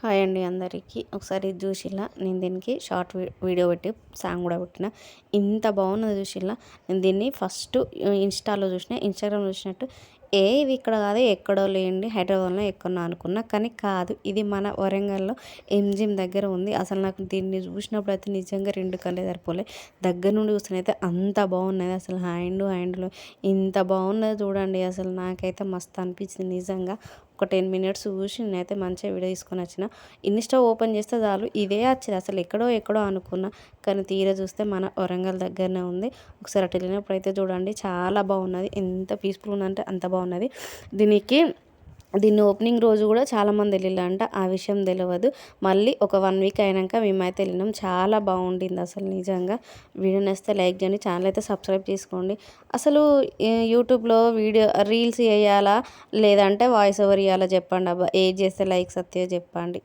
Hi అండి అందరికీ. ఒకసారి ఇది చూసిల్లా నేను దీనికి షార్ట్ వీడియో పెట్టి సాంగ్ కూడా పెట్టిన. ఇంత బాగున్నది చూసిల్లా. నేను దీన్ని ఫస్ట్ ఇన్స్టాలో చూసిన, ఇన్స్టాగ్రామ్లో చూసినట్టు ఇవి ఇక్కడ కాదు ఎక్కడో లేండి హైదరాబాద్లో ఎక్కడో అనుకున్నా, కానీ కాదు, ఇది మన వరంగల్లో ఎంజిఎం దగ్గర ఉంది. అసలు నాకు దీన్ని చూసినప్పుడు అయితే నిజంగా రెండు కళ్ళే సరిపోలే. దగ్గర నుండి చూస్తేనైతే అంత బాగున్నది. అసలు హ్యాండ్లో ఇంత బాగున్నది చూడండి. అసలు నాకైతే మస్తు అనిపించింది నిజంగా. ఒక 10 మినిట్స్ చూసి నేనైతే మంచిగా వీడియో తీసుకొని వచ్చిన. ఇన్స్టా ఓపెన్ చేస్తే చాలు ఇదే వచ్చేది. అసలు ఎక్కడో అనుకున్నా, కానీ తీరా చూస్తే మన వరంగల్ దగ్గరనే ఉంది. ఒకసారి అటు వెళ్ళినప్పుడు అయితే చూడండి, చాలా బాగున్నది. ఎంత పీస్ఫుల్ ఉందంటే అంత బాగున్నది. దీన్ని ఓపెనింగ్ రోజు కూడా చాలామంది వెళ్ళిళ్ళంట. ఆ విషయం తెలియదు. మళ్ళీ ఒక 1 వీక్ అయినాక మేమైతే వెళ్ళినాం. చాలా బాగుండింది అసలు నిజంగా. వీడియో నచ్చితే లైక్ చేయండి, ఛానల్ అయితే సబ్స్క్రైబ్ చేసుకోండి. అసలు యూట్యూబ్లో రీల్స్ వేయాలా లేదంటే వాయిస్ ఓవర్ ఇవ్వాలా చెప్పండి అబ్బా. ఏది చేస్తే లైక్స్ వస్తాయో చెప్పండి.